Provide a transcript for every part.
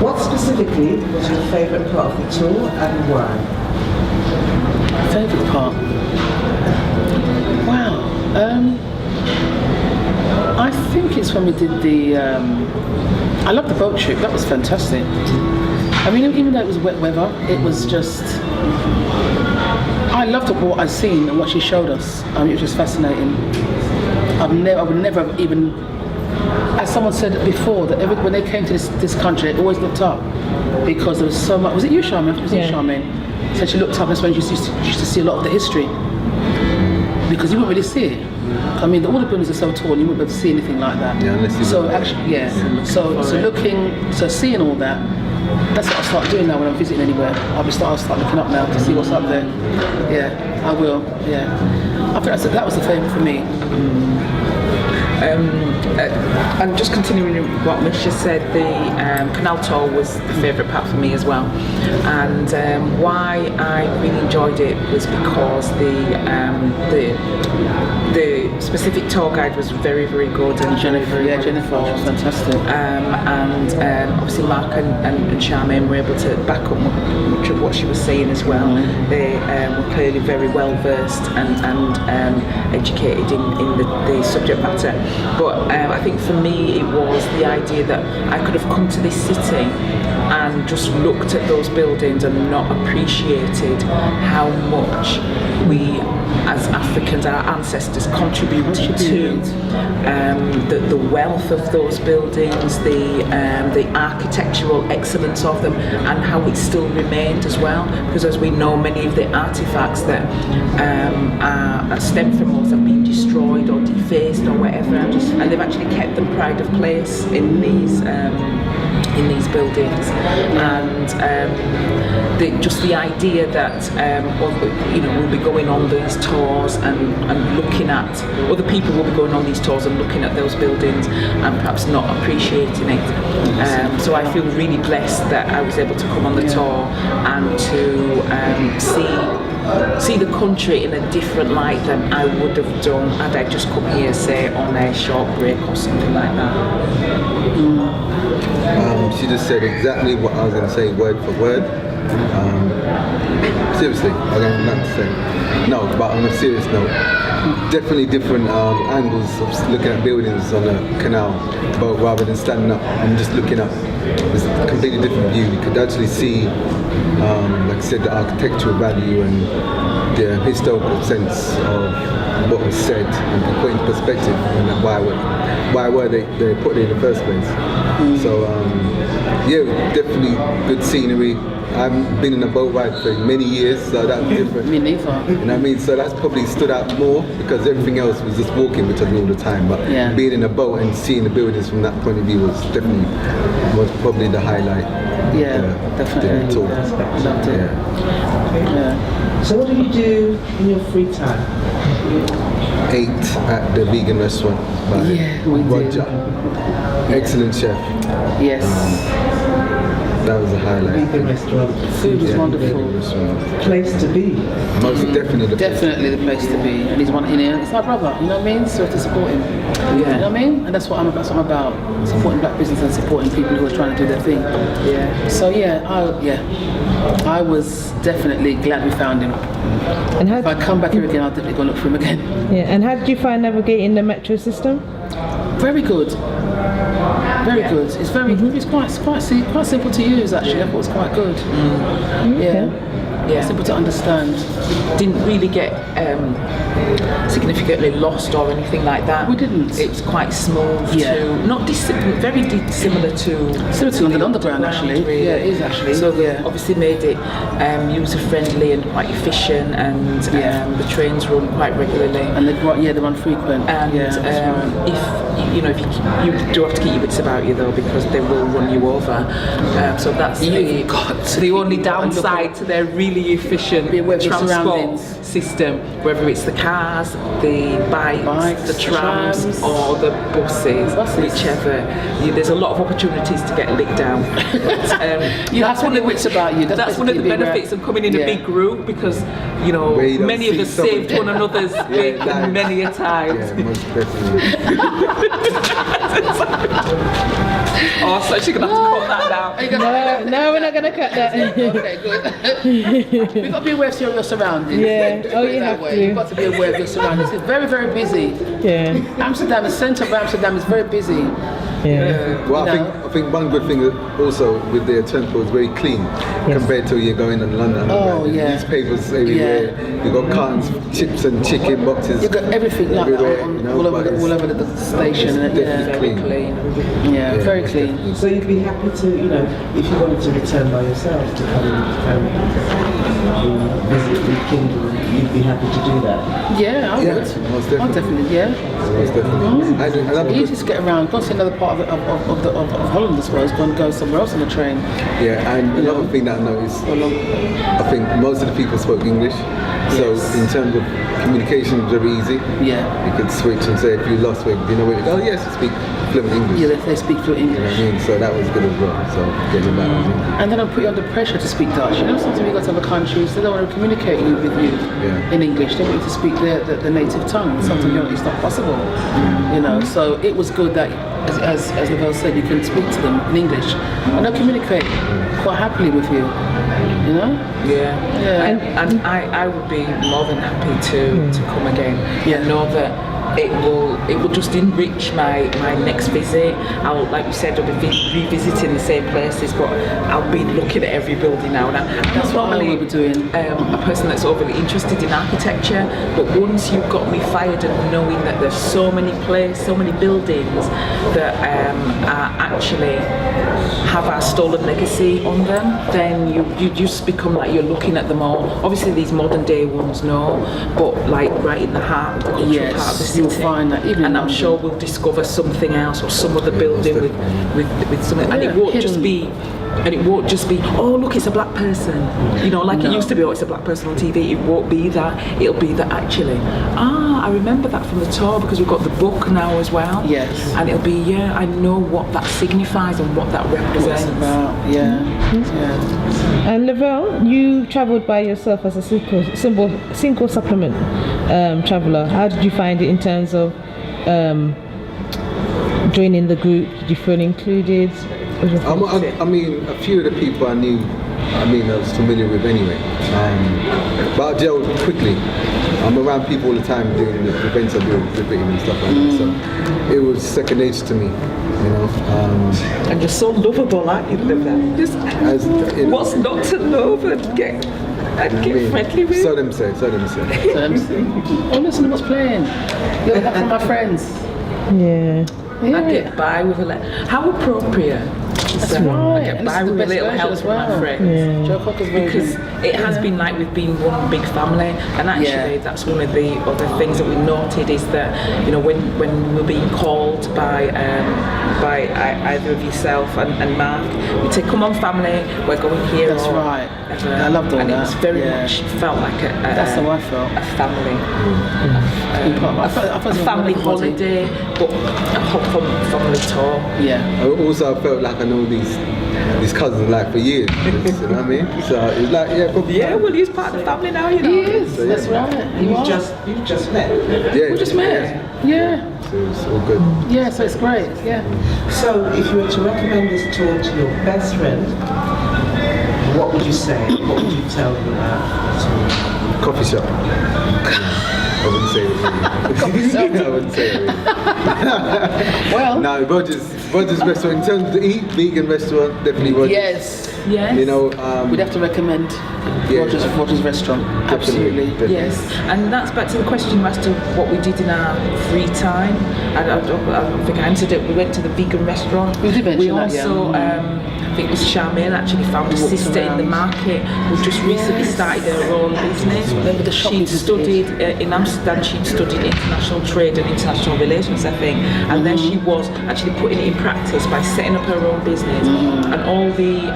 What specifically was your favourite part of the tour and why? Favourite part? Wow. I think it's when we did the. I love the boat trip. That was fantastic. I mean, even though it was wet weather, it was just. I loved what I'd seen and what she showed us. It was just fascinating. I would never have even. As someone said before, that when they came to this country, they always looked up because there was so much. Was it you, Charmaine? Was it you, Charmaine? So she looked up, and that's when she used to see a lot of the history because you wouldn't really see it. I mean, all the buildings are so tall, you wouldn't be able to see anything like that. Yeah, unless you so actually, seeing all that. That's what I start doing now when I'm visiting anywhere. I'll start looking up now to see what's up there. Yeah, I will. Yeah, I think that was the favourite for me. And just continuing what Misha said, the canal tour was the favourite part for me as well. And why I really enjoyed it was because the specific tour guide was very, very good. And Jennifer was fantastic. And obviously Mark and Charmaine were able to back up much of what she was saying as well. They were clearly very well versed and educated in the subject matter. But I think for me it was the idea that I could have come to this city and just looked at those buildings and not appreciated how much we as Africans, our ancestors, contributed to the wealth of those buildings, the architectural excellence of them, and how it still remained as well. Because as we know, many of the artifacts that are stem from us have been destroyed or defaced or whatever, and they've actually kept them pride of place in these buildings. And just the idea that we'll be going on these tours and looking at other people will be going on these tours and looking at those buildings and perhaps not appreciating it. So I feel really blessed that I was able to come on the tour and to see the country in a different light than I would have done had I just come here, say, on a short break or something like that. She just said exactly what I was going to say, word for word. Seriously, I don't have nothing to say. No, but on a serious note, definitely different angles of looking at buildings on a canal boat rather than standing up and just looking up. It's a completely different view. You could actually see, like I said, the architectural value and the historical sense of what was said and put into perspective and why were they put there in the first place. So definitely good scenery. I haven't been in a boat ride for many years, so that's different. Me neither. You know what I mean? So that's probably stood out more because everything else was just walking, which I do all the time. But being in a boat and seeing the buildings from that point of view was probably the highlight. Definitely. The tour. Loved it. Yeah. So what do you do in your free time? Ate at the vegan restaurant by Roger. Excellent chef. Yes. That was a highlight. Vegan restaurant. Food was wonderful. Place to be. Most definitely the place to be. And he's one in here. It's my brother, you know what I mean? So to support him. You know what I mean? And that's what I'm about. Supporting black business and supporting people who are trying to do their thing. So I was definitely glad we found him. And if I come back here again, I'll definitely go look for him again. Yeah. And how did you find navigating the metro system? Very good. Very good. It's it's quite simple to use actually. I thought it was quite good. Simple to understand. Didn't really get significantly lost or anything like that. We didn't. It was quite smooth very dissimilar to London Underground actually. Really. Yeah, it is actually. So obviously made it user friendly and quite efficient, and the trains run quite regularly. And they run frequent. And if you do have to keep your wits about you though, because they will run you over. So that's the only downside to their really efficient transport system, whether it's the cars, the bikes, the trams, or the buses, whichever. There's a lot of opportunities to get licked down. That's one of the wits about you. That's one of the benefits of coming in a big group, because many of us saved one another's many a time. Yeah, most definitely. Oh, so she's gonna have to cut that down. No, we're not gonna cut that. Okay, good. You've got to be aware of your surroundings. Yeah. Put Oh, it you that have way. to. You've got to be aware of your surroundings. It's very, very busy. Yeah. Amsterdam, the centre of Amsterdam is very busy. Yeah. Well, You I think one good thing also with their transport is very clean compared to you're going in London. Oh, yeah. Newspapers everywhere. You've got cans, chips and chicken boxes. You've got everything like everywhere, that you know, all but over the station. it's definitely Yeah. clean. Yeah, very clean. definitely. So you'd be happy to, if you wanted to return by yourself to come and visit the kingdom, you'd be happy to do that? Yeah, I Yeah, would. most Oh, definitely. definitely, yeah. Most definitely. And another Easy good- to get around. Go and see another part of Holland, I suppose. Go and go somewhere else on the train. Yeah, and another thing that I noticed, I think most of the people spoke English, so Yes. in terms of communication, it's very easy. Yeah. You could switch and say if you lost weight, you know where to go. Oh yes, you speak fluent English. Yeah, they speak fluent You know English. what I mean? So that was good as well. So getting back. And then I'll put you under pressure to speak Dutch. You know, sometimes you go to other countries, they don't want to communicate with you Yeah. in English. They want you to speak the native tongue. Sometimes it's not possible. You know, so it was good that, as Lavelle said, you can speak to them in English and they'll communicate quite happily with you. You know? Yeah. Yeah. And I would be more than happy to come again. Yeah. And know that it will just enrich my next visit. I'll, like you said, I'll be revisiting the same places, but I'll be looking at every building now. And That's what I will be doing. A person that's overly interested in architecture, but once you've got me fired and knowing that there's so many places, so many buildings that are actually have our stolen legacy on them, then you just become like you're looking at them all. Obviously these modern day ones, no, but like right in the heart of the cultural Yes, part of the city. you'll find that even and in I'm London. sure we'll discover something else or some other building with something, and it Yeah, won't hidden. just be. And it won't just be, oh look, it's a black person. You know, like it used to be, oh, it's a black person on TV. It won't be that. It'll be that actually, I remember that from the tour because we've got the book now as well. Yes. And it'll be, I know what that signifies and what that What represents. it's about, yeah. Yeah. And Lavelle, you travelled by yourself as a single supplement traveller. How did you find it in terms of joining the group? Did you feel included? I mean, a few of the people I knew, I was familiar with anyway. But I gelled quickly. I'm around people all the time doing the events I do, exhibiting and stuff like that. So it was second nature to me, you know. And you're so lovable, aren't you, Lavelle? Just As, you know, what's not to love and get friendly with? So them say. Oh, listen to what's playing. You're that from my friends. Yeah. I get by with a little. How appropriate. That's I right. get And this by is the with a best little version help as from my well. friends. Joe Cocker's Because version. it has been like we've been one big family, and actually that's one of the other things that we noted is that when we're being called by either of yourself and Mark, we say, "Come on, family, we're going here." That's or right. whatever. I loved all and that. it was very Yeah. much felt like That's how I felt. a family. I felt A it was family everybody. holiday, but a family tour. Yeah. I felt like I know these cousins like for years. You know what I mean? So it's like, probably. Yeah, well, he's part of the family now, you know. He is. So, yeah. That's right. You You've are. just met. Yeah, We just met. Yeah. So it's all good. Yeah. So it's great. Yeah. So if you were to recommend this tour to your best friend, what would you say? What would you tell them about the tour? Coffee shop. I wouldn't say it really. I wouldn't say it really. Well. No, Roger's restaurant. In terms of the eat, vegan restaurant, definitely Roger's. Yes. Yes. You know, We'd have to recommend Yeah. Roger's restaurant. Absolutely. Definitely. Yes, and that's back to the question as to what we did in our free time. I don't think I answered it. We went to the vegan restaurant. We did mention We that, yeah. also, I think it was Charmaine actually found a Walked sister in the around. market who just recently started her own business. Remember the shop we She'd just studied in Amsterdam. She'd studied international trade and international relations, I think, and then she was actually putting it in practice by setting up her own business. And all the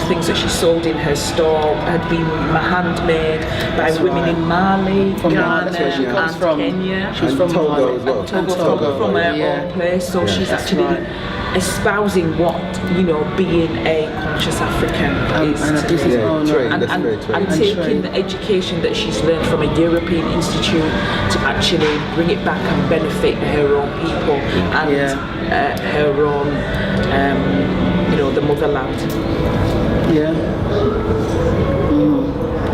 things that she sold in her store had been handmade by women in Mali, From Ghana, Mali, that's where she comes and from. Kenya. She's And from Togo Mali. as well. Togo from her yeah. own place, so she's That's actually right. espousing what, you know, being a conscious African is and a to business me. owner. trade, and, that's and, very trade. and And taking trade. the education that she's learned from a European institute to actually bring it back and benefit her own people and her own, you know, the motherland. Yeah.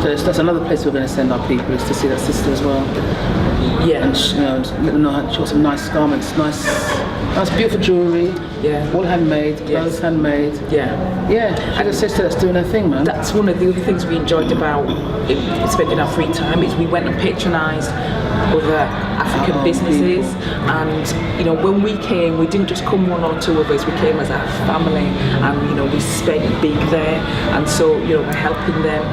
So that's another place we're going to send our people, is to see that sister as well. Yeah. And you know, let them know how to show some nice garments, nice beautiful jewellery. Yeah. All handmade, clothes handmade. Yeah. Yeah. And a sister that's doing her thing, man. That's one of the other things we enjoyed about spending our free time, is we went and patronised other African businesses, and you know, when we came, we didn't just come one or two of us, we came as a family, and you know, we spent big there, and so you know, we're helping them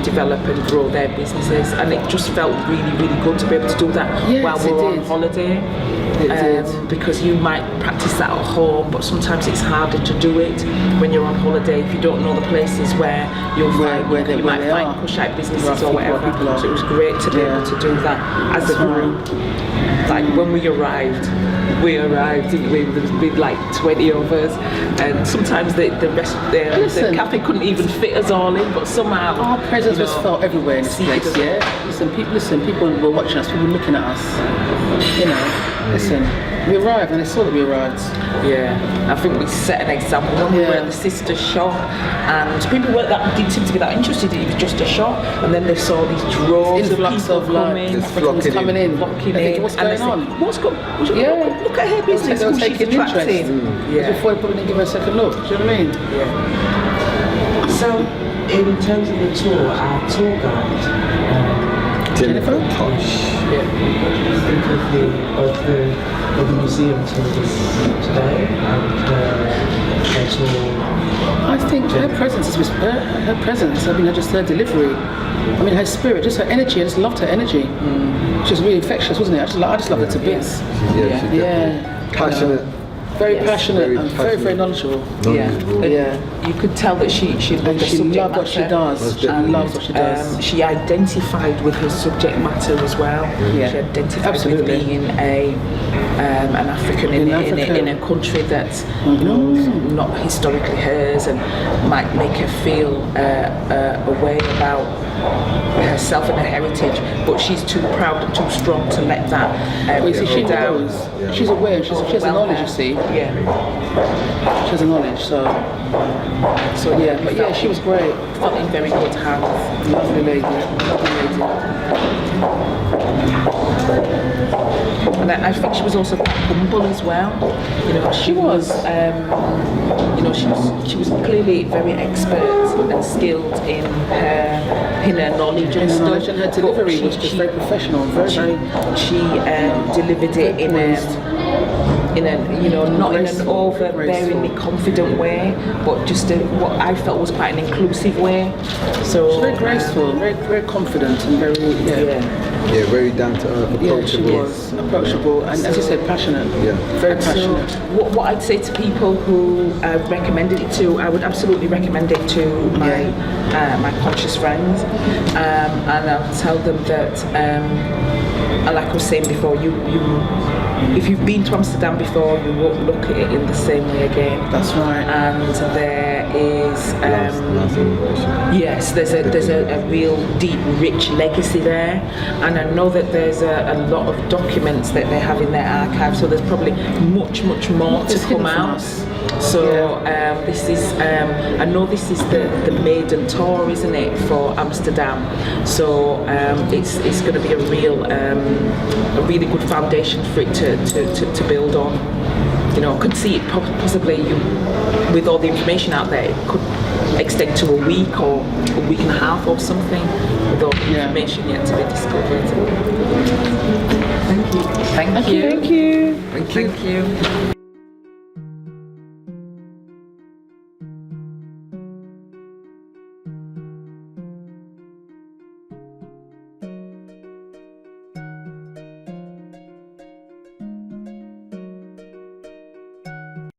develop and grow their businesses, and it just felt really, really good to be able to do that while we're on holiday. Because you might practice that at home, but sometimes it's harder to do it when you're on holiday if you don't know the places where you'll find you might find Kushite businesses or whatever. So it was great to be able to do that as a group. Like when we arrived, didn't we, with like 20 of us, and sometimes the the cafe couldn't even fit us all in, but somehow our presence was felt everywhere in this place. Yeah. Listen, people were watching us, people were looking at us. You know. Listen, we arrived and they saw that we arrived. Yeah, I think we set an example when we were at the sister's shop, and people didn't seem to be that interested. It was just a shop, and then they saw these droves of people coming, coming in. What's going on? Look at her business. They were taking interest. Before they probably didn't give her a second look. Do you know what I mean? Yeah. So, in terms of the tour, our tour guide, Jennifer? what do you think of the museum tours today and her tour? I think her presence is her presence. I mean, just her delivery. I mean, her spirit, just her energy. I just loved her energy. She was really infectious, wasn't it? I just loved her to bits. Yeah. Passionate. Very passionate and very knowledgeable. You could tell that she loved what she does. She loves what she does. She identified with her subject matter as well. She identified with being an African in a country that's you know, not historically hers, and might make her feel a way about herself and her heritage, but she's too proud and too strong to let that she knows. She's aware. She has the knowledge, you see. Yeah. She has the knowledge, so yeah. But yeah, she was great. Felt in very good hands. Lovely lady. And I think she was also quite humble as well. You know, she was. You know, she was clearly very expert and skilled in her knowledge and stuff. And her delivery was just very professional. She delivered it in a, you know, not in an overbearingly confident way, but just what I felt was quite an inclusive way. So she's very graceful, very confident, and very down to earth, approachable. Yeah, she was approachable, and as you said, passionate. Yeah, very passionate. So what I'd say to people who I've recommended it to, I would absolutely recommend it to my my conscious friends, and I'll tell them that, like I was saying before, if you've been to Amsterdam before, you won't look at it in the same way again. That's right. And there is, yes, there's a real deep, rich legacy there. And I know that there's a lot of documents that they have in their archive, so there's probably much more to come out. So this is, I know this is the maiden tour, isn't it, for Amsterdam? So it's going to be a really good foundation for it to build on. You know, I could see it possibly with all the information out there, it could extend to a week or a week and a half or something, with all the information yet to be discovered. Thank you. Thank you. Thank you.